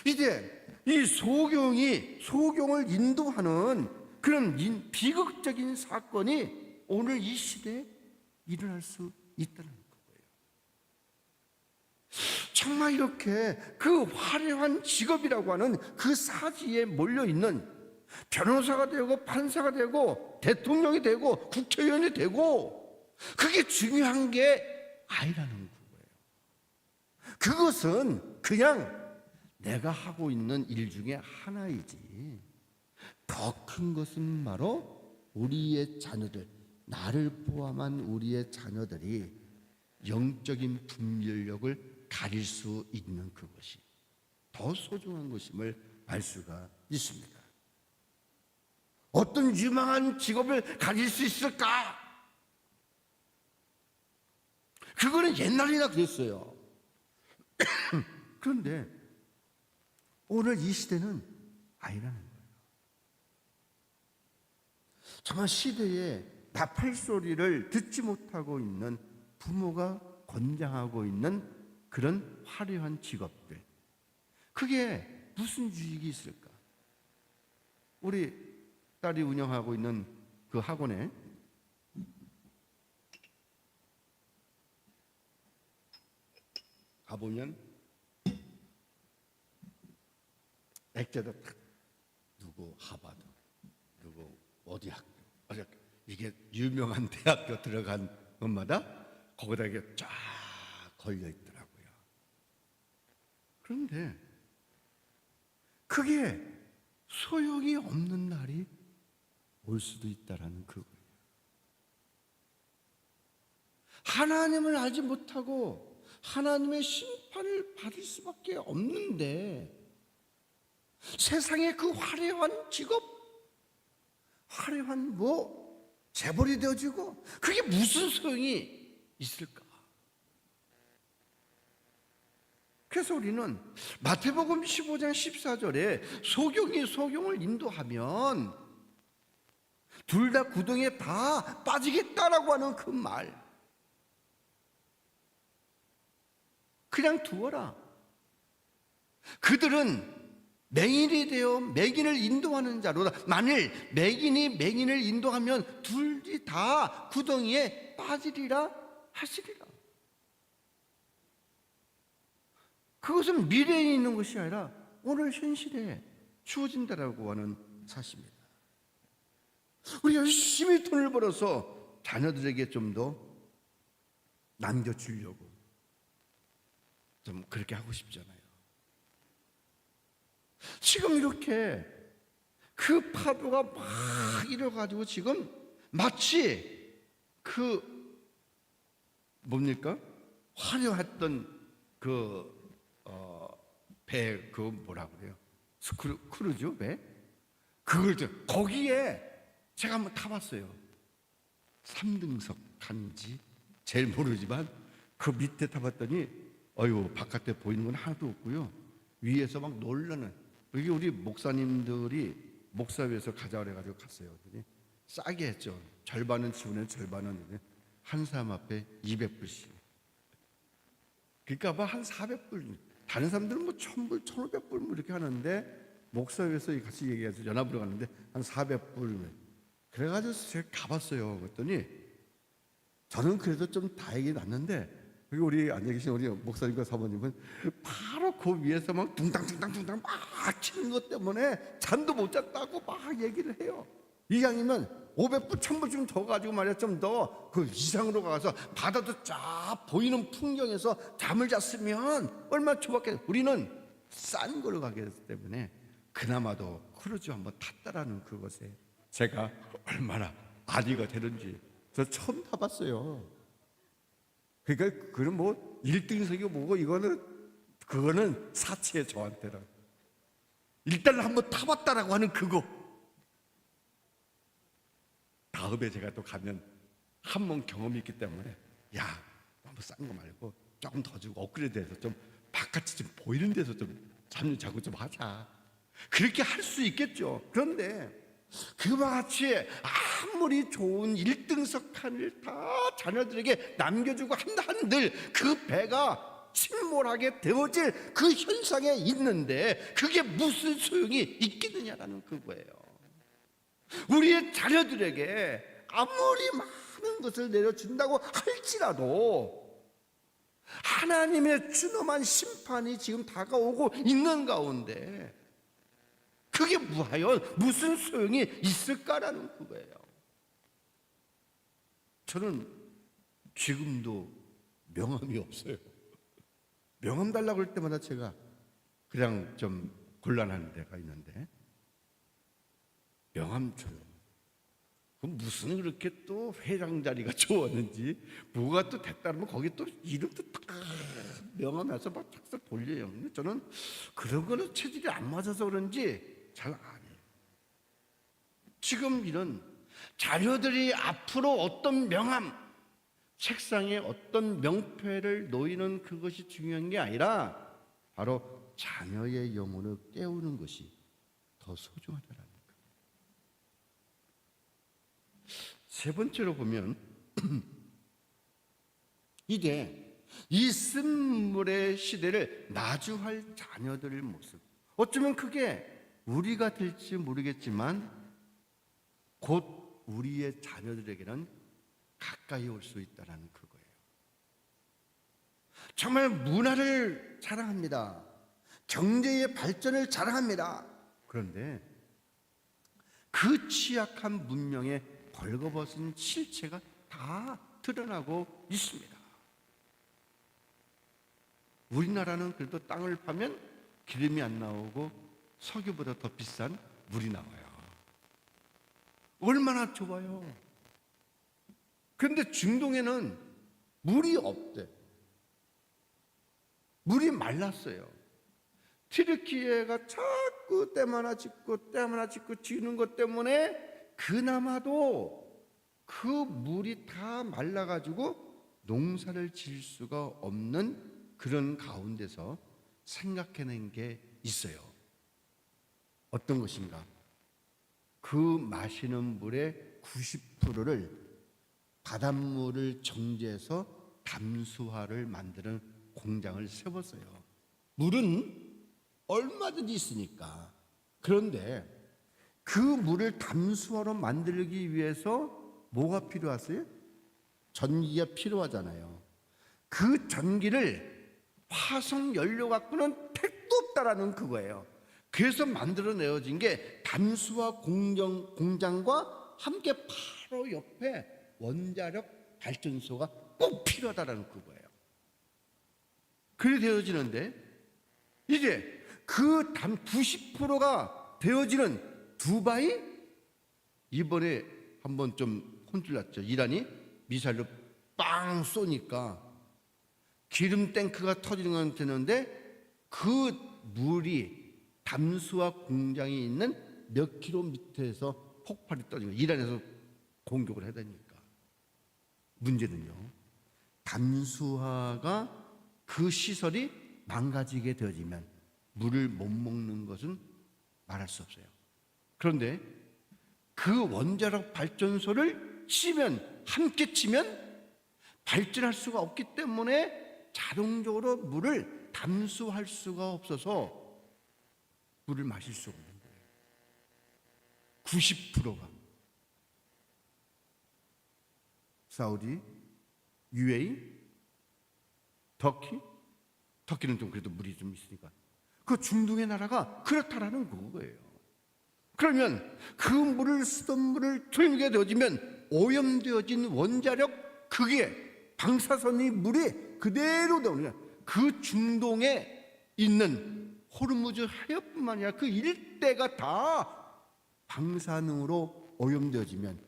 이제 이 소경을 인도하는 그런 비극적인 사건이 오늘 이 시대에 일어날 수 있다는 거예요. 정말 이렇게 그 화려한 직업이라고 하는 그 사지에 몰려있는 변호사가 되고 판사가 되고 대통령이 되고 국회의원이 되고 그게 중요한 게 아니라는 거예요. 그것은 그냥 내가 하고 있는 일 중에 하나이지 더 큰 것은 바로 우리의 자녀들, 나를 포함한 우리의 자녀들이 영적인 분별력을 가질 수 있는 그것이 더 소중한 것임을 알 수가 있습니다. 어떤 유망한 직업을 가질 수 있을까? 그거는 옛날이나 그랬어요. 그런데 오늘 이 시대는 아니라는 거예요. 정말 시대의 나팔 소리를 듣지 못하고 있는 부모가 권장하고 있는 그런 화려한 직업들, 그게 무슨 유익이 있을까? 우리 딸이 운영하고 있는 그 학원에 가보면 액자도 딱 누구 하버드, 누구 어디 학교, 이게 유명한 대학교 들어간 것마다 거기다 이게 쫙 걸려 있더라고요. 그런데 그게 소용이 없는 날이 올 수도 있다라는 그거예요. 하나님을 알지 못하고 하나님의 심판을 받을 수밖에 없는데, 세상에 그 화려한 직업, 화려한 재벌이 되어지고 그게 무슨 소용이 있을까? 그래서 우리는 마태복음 15장 14절에 소경이 소경을 인도하면 둘 다 구덩이에 다 빠지겠다라고 하는 그 말, 그냥 두어라. 그들은 맹인이 되어 맹인을 인도하는 자로다. 만일 맹인이 맹인을 인도하면 둘이 다 구덩이에 빠지리라 하시리라. 그것은 미래에 있는 것이 아니라 오늘 현실에 주어진다라고 하는 사실입니다. 우리 열심히 돈을 벌어서 자녀들에게 좀 더 남겨주려고 좀 그렇게 하고 싶잖아요. 지금 이렇게 그 파도가 막 일어가지고 지금 마치 그 뭡니까? 화려했던 그 배, 그 뭐라 그래요? 크루즈 배? 그걸 거기에 제가 한번 타봤어요. 3등석 칸인지 제일 모르지만 그 밑에 타봤더니 어휴, 바깥에 보이는 건 하나도 없고요. 위에서 막 놀라는, 여기 우리 목사님들이 목사회에서 가자 그래가지고 갔어요. 그랬더니 싸게 했죠. 절반은 지원해, 절반은 한 사람 앞에 200불씩. 그러니까 뭐 한 400불, 다른 사람들은 뭐 1000불, 1500불 뭐 이렇게 하는데 목사회에서 같이 얘기해서 연합으로 갔는데 한 400불. 그래가지고 제가 가봤어요. 그랬더니 저는 그래도 좀 다행히 났는데, 여기 우리 앉아 계신 우리 목사님과 사모님은 바로 그 위에서 막 둥당둥당둥당 막 치는 것 때문에 잠도 못 잤다고 막 얘기를 해요. 이왕이면 500불, 1000불 좀 더 가지고 말이야, 좀 더 그 이상으로 가서 바다도 쫙 보이는 풍경에서 잠을 잤으면 얼마나 좋았겠어요. 우리는 싼 걸로 가게 됐기 때문에 그나마도 크루즈 한번 탔다라는 그것에 제가 얼마나 아리가 되는지 저 처음 타봤어요. 그러니까 그건 뭐 1등석이고 뭐고, 그거는 사치에 저한테는 일단 한번 타봤다라고 하는 그거. 다음에 제가 또 가면 한 번 경험이 있기 때문에, 야, 너무 싼 거 말고 조금 더 주고 업그레이드해서 좀 바깥이 좀 보이는 데서 좀 잠 자고 좀 하자. 그렇게 할 수 있겠죠. 그런데 그와 같이 아무리 좋은 1등석 칸을 다 자녀들에게 남겨주고 한들 그 배가 침몰하게 되어질 그 현상에 있는데 그게 무슨 소용이 있겠느냐라는 그거예요. 우리의 자녀들에게 아무리 많은 것을 내려준다고 할지라도 하나님의 준엄한 심판이 지금 다가오고 있는 가운데 그게 무슨 소용이 있을까라는 그거예요. 저는 지금도 명함이 없어요. 명함 달라고 할 때마다 제가 그냥 좀 곤란한 데가 있는데, 명함 줘요. 그럼 무슨 그렇게 또 회장 자리가 좋았는지 뭐가 또 됐다면 거기 또 이름도 딱 명함에서 막 착착 돌려요. 근데 저는 그런 거는 체질이 안 맞아서 그런지 잘 안 해요. 지금 이런 자녀들이 앞으로 어떤 명함, 책상에 어떤 명패를 놓이는 그것이 중요한 게 아니라 바로 자녀의 영혼을 깨우는 것이 더 소중하다라는 거예요. 세 번째로 보면 이제 이 쓴물의 시대를 마주할 자녀들의 모습, 어쩌면 그게 우리가 될지 모르겠지만 곧 우리의 자녀들에게는 가까이 올 수 있다는 그거예요. 정말 문화를 자랑합니다. 경제의 발전을 자랑합니다. 그런데 그 취약한 문명의 벌거벗은 실체가 다 드러나고 있습니다. 우리나라는 그래도 땅을 파면 기름이 안 나오고 석유보다 더 비싼 물이 나와요. 얼마나 좋아요. 그런데 중동에는 물이 없대. 물이 말랐어요. 튀르키예가 자꾸 댐 하나 짓고 지는 것 때문에 그나마도 그 물이 다 말라가지고 농사를 지을 수가 없는 그런 가운데서 생각해낸 게 있어요. 어떤 것인가? 그 마시는 물의 90%를 바닷물을 정제해서 담수화를 만드는 공장을 세웠어요. 물은 얼마든지 있으니까. 그런데 그 물을 담수화로 만들기 위해서 뭐가 필요하세요? 전기가 필요하잖아요. 그 전기를 화석 연료 갖고는 택도 없다라는 그거예요. 그래서 만들어내어진 게 담수화 공장과 함께 바로 옆에 원자력 발전소가 꼭 필요하다라는 그거예요. 그래 되어지는데 이제 그 90%가 되어지는 두바이, 이번에 한번 좀 혼쭐 났죠. 이란이 미사일로 빵 쏘니까 기름 탱크가 터지는 건 되는데 그 물이 담수화 공장이 있는 몇 킬로미터에서 폭발이 터지는 거예요. 이란에서 공격을 해야 되니까. 문제는요, 담수화가 그 시설이 망가지게 되어지면 물을 못 먹는 것은 말할 수 없어요. 그런데 그 원자력 발전소를 함께 치면 발전할 수가 없기 때문에 자동적으로 물을 담수할 수가 없어서 물을 마실 수 없는 거예요. 90%가 사우디, UAE, 터키는 좀 그래도 물이 좀 있으니까 그 중동의 나라가 그렇다라는 거예요. 그러면 그 물을 쓰던 물을 틀게 되어지면 오염되어진 원자력 그게 방사선이 물이 그대로 나오는 그 중동에 있는 호르무즈 해협뿐만 아니라 그 일대가 다 방사능으로 오염되어지면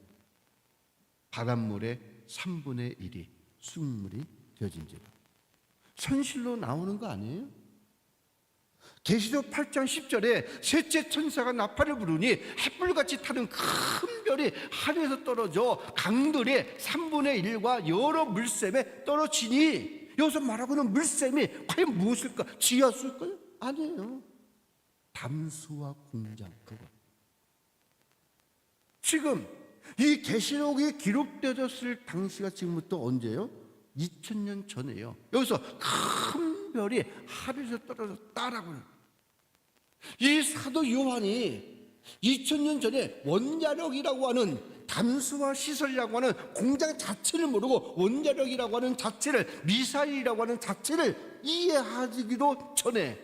바닷물의 3분의 1이 수돗물이 되어진 죄다. 현실로 나오는 거 아니에요? 계시록 8장 10절에 셋째 천사가 나팔을 부르니 햇불같이 타는 큰 별이 하늘에서 떨어져 강들의 3분의 1과 여러 물샘에 떨어지니, 여기서 말하고는 물샘이 과연 무엇일까? 지하수일까요? 아니에요. 담수화 공장 그거. 지금 이 계시록이 기록되었을 당시가 지금부터 언제예요? 2000년 전이에요. 여기서 큰 별이 하늘에서 떨어졌다라고요. 이 사도 요한이 2000년 전에 원자력이라고 하는 담수화 시설이라고 하는 공장 자체를 모르고 원자력이라고 하는 자체를, 미사일이라고 하는 자체를 이해하기도 전에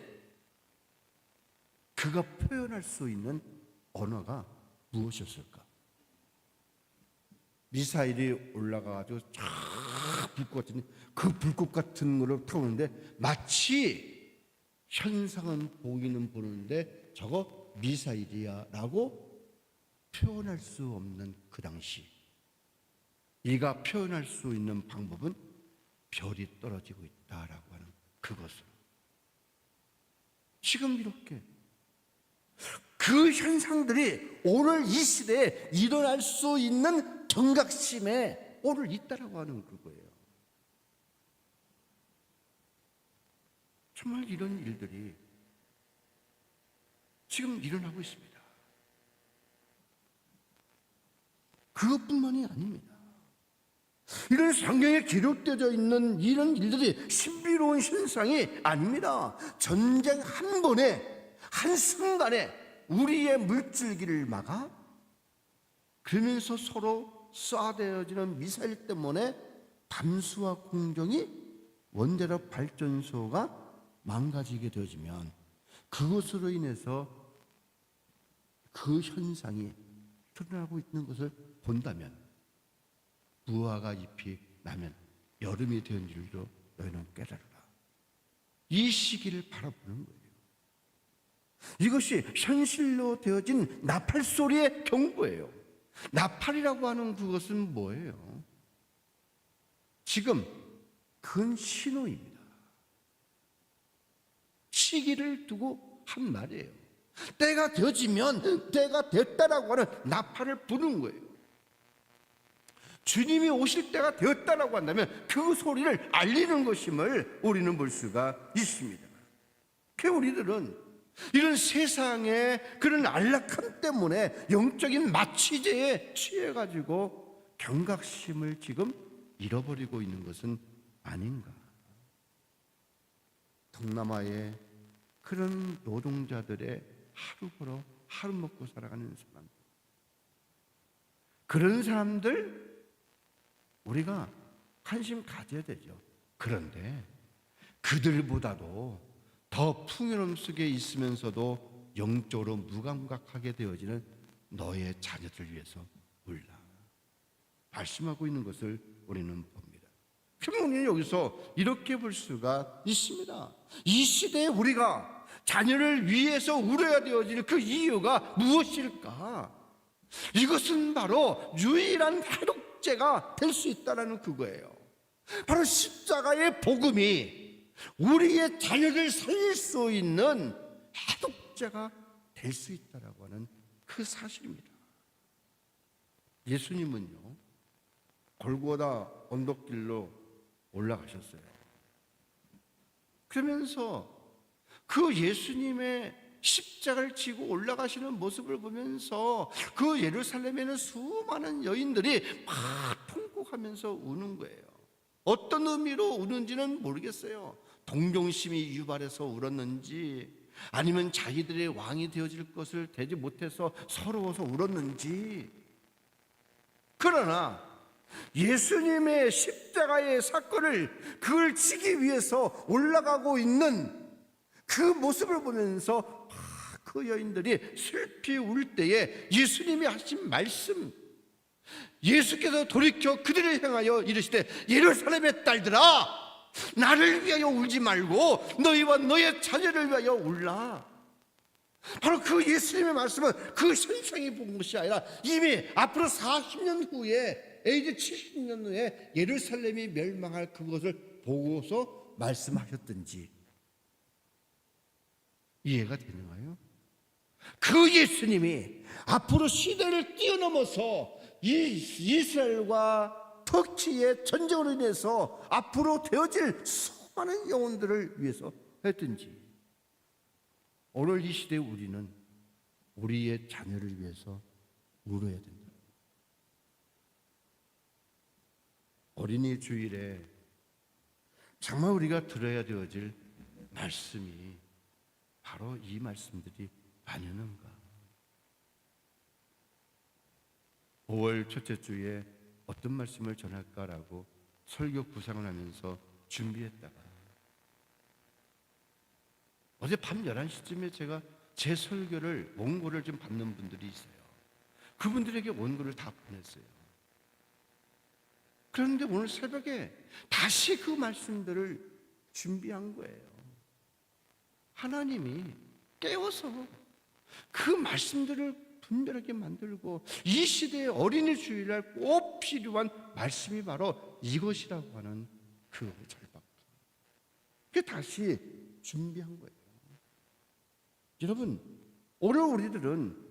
그가 표현할 수 있는 언어가 무엇이었을까? 미사일이 올라가가지고 쫙 불꽃 같은, 그 불꽃 같은 거를 타오는데 마치 현상은 보이는데 저거 미사일이야 라고 표현할 수 없는 그 당시, 이가 표현할 수 있는 방법은 별이 떨어지고 있다라고 하는 그것을. 지금 이렇게 그 현상들이 오늘 이 시대에 일어날 수 있는 경각심에 오늘 있다라고 하는 그거예요. 정말 이런 일들이 지금 일어나고 있습니다. 그것뿐만이 아닙니다. 이런 성경에 기록되어 있는 이런 일들이 신비로운 현상이 아닙니다. 전쟁 한 번에, 한순간에 우리의 물줄기를 막아 그러면서 서로 쏴대어지는 미사일 때문에 담수화 공정이 원자력 발전소가 망가지게 되어지면 그것으로 인해서 그 현상이 드러나고 있는 것을 본다면 무화과 잎이 나면 여름이 되는 줄도 너희는 깨달으라. 이 시기를 바라보는 거예요. 이것이 현실로 되어진 나팔 소리의 경고예요. 나팔이라고 하는 그것은 뭐예요? 지금 큰 신호입니다. 시기를 두고 한 말이에요. 때가 되어지면 때가 됐다라고 하는 나팔을 부는 거예요. 주님이 오실 때가 되었다라고 한다면 그 소리를 알리는 것임을 우리는 볼 수가 있습니다. 그 우리들은 이런 세상의 그런 안락함 때문에 영적인 마취제에 취해가지고 경각심을 지금 잃어버리고 있는 것은 아닌가. 동남아의 그런 노동자들의 하루 벌어 하루 먹고 살아가는 사람들, 그런 사람들 우리가 관심 가져야 되죠. 그런데 그들보다도 더 풍요로움 속에 있으면서도 영적으로 무감각하게 되어지는 너의 자녀들 위해서 울라 말씀하고 있는 것을 우리는 봅니다. 분명히 여기서 이렇게 볼 수가 있습니다. 이 시대에 우리가 자녀를 위해서 울어야 되어질 그 이유가 무엇일까? 이것은 바로 유일한 해독제가 될 수 있다는 그거예요. 바로 십자가의 복음이 우리의 자녀를 살릴 수 있는 해독제가 될 수 있다라고 하는 그 사실입니다. 예수님은요, 골고다 언덕길로 올라가셨어요. 그러면서 그 예수님의 십자가를 지고 올라가시는 모습을 보면서 그 예루살렘에는 수많은 여인들이 막 통곡하면서 우는 거예요. 어떤 의미로 우는지는 모르겠어요. 동정심이 유발해서 울었는지, 아니면 자기들의 왕이 되어질 것을 되지 못해서 서러워서 울었는지. 그러나 예수님의 십자가의 사건을 그걸 지기 위해서 올라가고 있는 그 모습을 보면서 그 여인들이 슬피 울 때에 예수님이 하신 말씀, 예수께서 돌이켜 그들을 향하여 이르시되 예루살렘의 딸들아, 나를 위하여 울지 말고 너희와 너의 자녀를 위하여 울라. 바로 그 예수님의 말씀은 그 현상이 본 것이 아니라 이미 앞으로 40년 후에, AD 70년 후에 예루살렘이 멸망할 그것을 보고서 말씀하셨든지 이해가 되는가요? 그 예수님이 앞으로 시대를 뛰어넘어서 이스라엘과 터키의 전쟁으로 인해서 앞으로 되어질 수많은 영혼들을 위해서 했든지, 오늘 이 시대에 우리는 우리의 자녀를 위해서 울어야 된다. 어린이 주일에 정말 우리가 들어야 되어질 말씀이 바로 이 말씀들이 아니는가. 5월 첫째 주에 어떤 말씀을 전할까라고 설교 구상을 하면서 준비했다가 어제 밤 11시쯤에 제가 제 설교를 원고를 좀 받는 분들이 있어요. 그분들에게 원고를 다 보냈어요. 그런데 오늘 새벽에 다시 그 말씀들을 준비한 거예요. 하나님이 깨워서 그 말씀들을 분별하게 만들고 이 시대의 어린이 주일날 꼭 필요한 말씀이 바로 이것이라고 하는 그 절박. 그게 다시 준비한 거예요. 여러분, 오늘 우리들은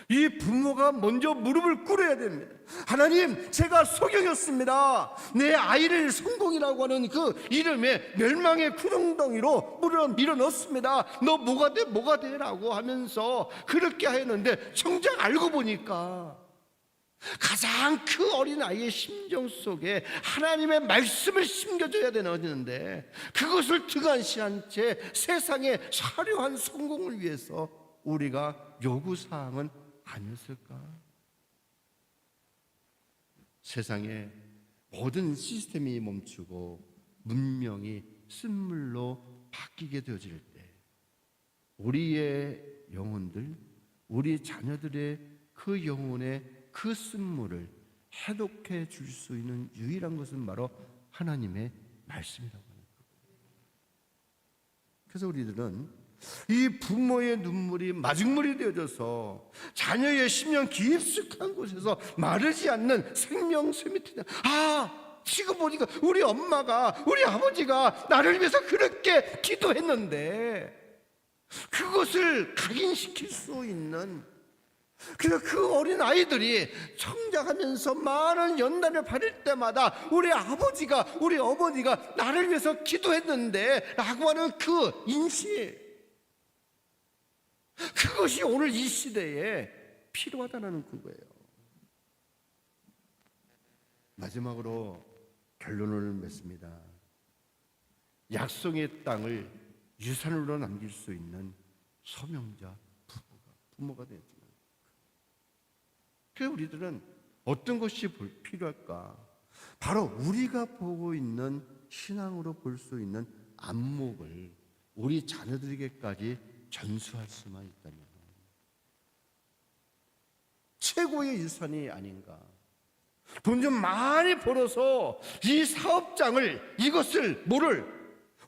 이 부모가 먼저 무릎을 꿇어야 됩니다. 하나님, 제가 속여였습니다. 내 아이를 성공이라고 하는 그 이름에 멸망의 구덩덩이로 밀어넣습니다. 너 뭐가 돼 뭐가 돼 라고 하면서 그렇게 했는데 정작 알고 보니까 가장 그 어린아이의 심정 속에 하나님의 말씀을 심겨줘야 되는데 그것을 등한시한 채 세상의 화려한 성공을 위해서 우리가 요구사항은 아니었을까? 세상의 모든 시스템이 멈추고 문명이 쓴물로 바뀌게 되어질 때 우리의 영혼들, 우리 자녀들의 그 영혼의 그 쓴물을 해독해 줄 수 있는 유일한 것은 바로 하나님의 말씀이라고 하는 거예요. 그래서 우리들은 이 부모의 눈물이 마중물이 되어져서 자녀의 심령 깊숙한 곳에서 마르지 않는 생명샘이 트는, 지금 보니까 우리 엄마가, 우리 아버지가 나를 위해서 그렇게 기도했는데 그것을 각인시킬 수 있는, 그래서 그 어린 아이들이 성장하면서 많은 연단을 받을 때마다 우리 아버지가, 우리 어머니가 나를 위해서 기도했는데 라고 하는 그 인식, 그것이 오늘 이 시대에 필요하다는 그거예요. 마지막으로 결론을 맺습니다. 약속의 땅을 유산으로 남길 수 있는 소명자 부모가 되었지만, 그래서 우리들은 어떤 것이 필요할까? 바로 우리가 보고 있는 신앙으로 볼 수 있는 안목을 우리 자녀들에게까지 전수할 수만 있다면 최고의 유산이 아닌가. 돈 좀 많이 벌어서 이 사업장을, 이것을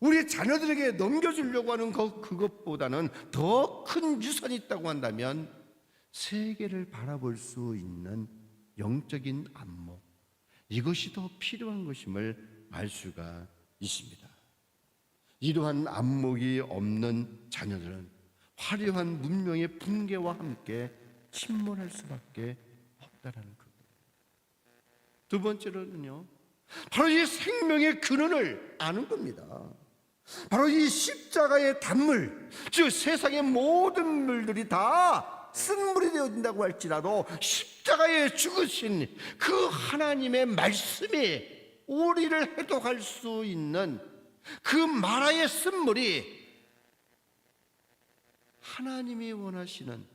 우리 자녀들에게 넘겨주려고 하는 그것보다는 더 큰 유산이 있다고 한다면 세계를 바라볼 수 있는 영적인 안목, 이것이 더 필요한 것임을 알 수가 있습니다. 이러한 안목이 없는 자녀들은 화려한 문명의 붕괴와 함께 침몰할 수밖에 없다라는 것. 두 번째로는요, 바로 이 생명의 근원을 아는 겁니다. 바로 이 십자가의 단물, 즉 세상의 모든 물들이 다 쓴물이 되어진다고 할지라도 십자가에 죽으신 그 하나님의 말씀이 우리를 해독할 수 있는 그 마라의 쓴물이 하나님이 원하시는,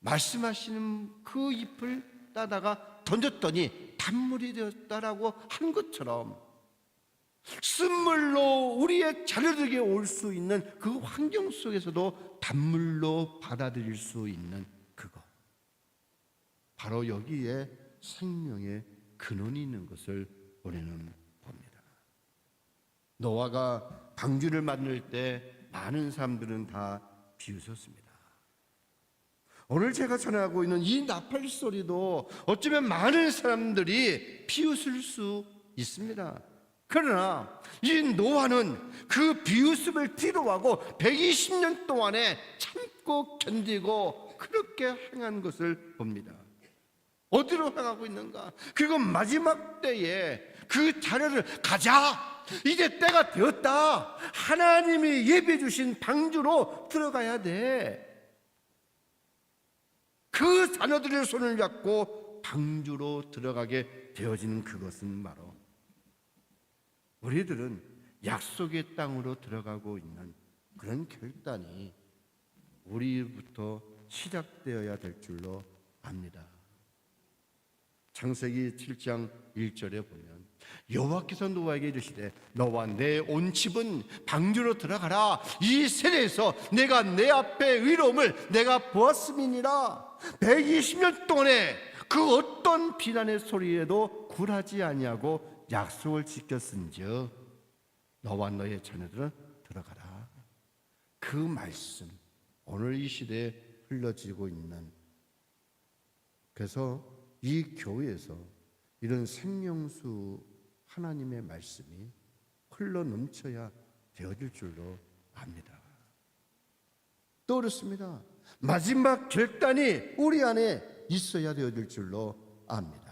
말씀하시는 그 잎을 따다가 던졌더니 단물이 되었다라고 한 것처럼 쓴물로 우리의 자녀들에게 올 수 있는 그 환경 속에서도 단물로 받아들일 수 있는 그것, 바로 여기에 생명의 근원이 있는 것을 우리는 봅니다. 노아가 방주를 만들 때 많은 사람들은 다 비웃었습니다. 오늘 제가 전하고 있는 이 나팔 소리도 어쩌면 많은 사람들이 비웃을 수 있습니다. 그러나 이 노아는 그 비웃음을 뒤로하고 120년 동안에 참고 견디고 그렇게 행한 것을 봅니다. 어디로 향하고 있는가? 그리고 마지막 때에 그 자녀를 가자, 이제 때가 되었다, 하나님이 예비해 주신 방주로 들어가야 돼. 그 자녀들의 손을 잡고 방주로 들어가게 되어지는 그것은 바로 우리들은 약속의 땅으로 들어가고 있는 그런 결단이 우리부터 시작되어야 될 줄로 압니다. 창세기 7장 1절에 보면 여호와께서 노아에게 이르시되 너와 내 온 집은 방주로 들어가라. 이 세대에서 내가 내 앞에 의로움을 내가 보았음이니라. 120년 동안에 그 어떤 비난의 소리에도 굴하지 아니하고 약속을 지켰은즉 너와 너의 자녀들은 들어가라. 그 말씀 오늘 이 시대에 흘러지고 있는, 그래서 이 교회에서 이런 생명수 하나님의 말씀이 흘러 넘쳐야 되어질 줄로 압니다. 떠오르습니다. 마지막 결단이 우리 안에 있어야 되어질 줄로 압니다.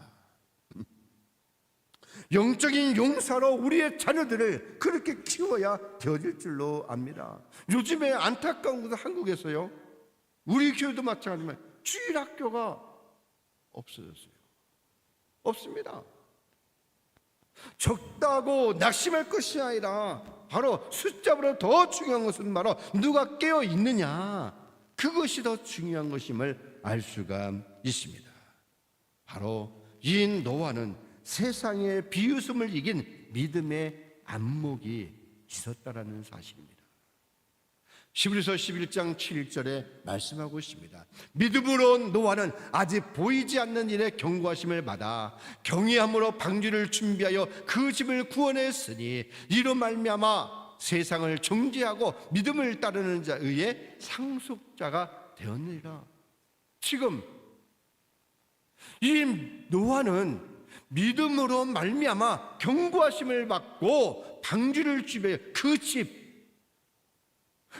영적인 용사로 우리의 자녀들을 그렇게 키워야 되어질 줄로 압니다. 요즘에 안타까운 것은 한국에서요, 우리 교회도 마찬가지지만 주일학교가 없어졌어요. 없습니다. 적다고 낙심할 것이 아니라 바로 숫자보다 더 중요한 것은 바로 누가 깨어 있느냐, 그것이 더 중요한 것임을 알 수가 있습니다. 바로 이 노아는 세상의 비웃음을 이긴 믿음의 안목이 있었다라는 사실입니다. 히브리서 11장 7절에 말씀하고 있습니다. 믿음으로 노아는 아직 보이지 않는 일에 경고하심을 받아 경외함으로 방주를 준비하여 그 집을 구원했으니 이로 말미암아 세상을 정죄하고 믿음을 따르는 자의 상속자가 되었느니라. 지금 이 노아는 믿음으로 말미암아 경고하심을 받고 방주를 준비하여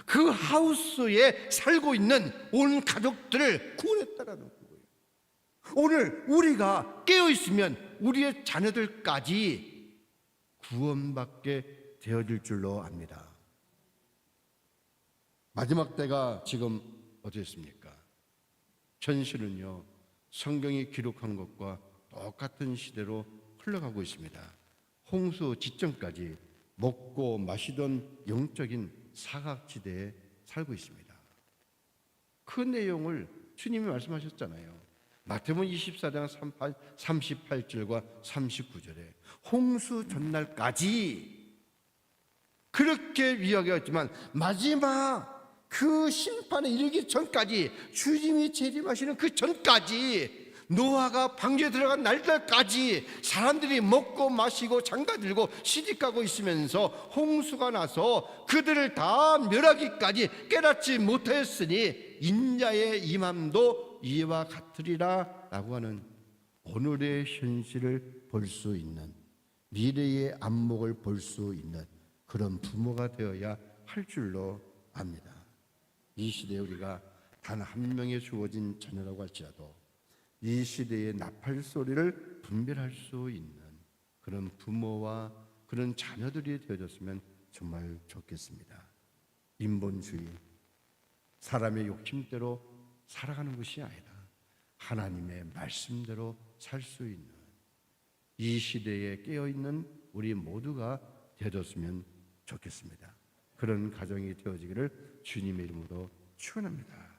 그 하우스에 살고 있는 온 가족들을 구원했다라는 거예요. 오늘 우리가 깨어 있으면 우리의 자녀들까지 구원받게 되어질 줄로 압니다. 마지막 때가 지금 어디였습니까? 현실은요, 성경이 기록한 것과 똑같은 시대로 흘러가고 있습니다. 홍수 직전까지 먹고 마시던 영적인 사각지대에 살고 있습니다. 그 내용을 주님이 말씀하셨잖아요. 마태복음 24장 38절과 39절에 홍수 전날까지 그렇게 이야기했지만 마지막 그 심판에 이르기 전까지, 주님이 재림하시는 그 전까지, 노아가 방주에 들어간 날까지 사람들이 먹고 마시고 장가들고 시집가고 있으면서 홍수가 나서 그들을 다 멸하기까지 깨닫지 못했으니 인자의 임함도 이와 같으리라 라고 하는 오늘의 현실을 볼 수 있는, 미래의 안목을 볼 수 있는 그런 부모가 되어야 할 줄로 압니다. 이 시대에 우리가 단 한 명의 주어진 자녀라고 할지라도 이 시대의 나팔 소리를 분별할 수 있는 그런 부모와 그런 자녀들이 되어졌으면 정말 좋겠습니다. 인본주의, 사람의 욕심대로 살아가는 것이 아니라 하나님의 말씀대로 살 수 있는 이 시대에 깨어있는 우리 모두가 되어졌으면 좋겠습니다. 그런 가정이 되어지기를 주님의 이름으로 축원합니다.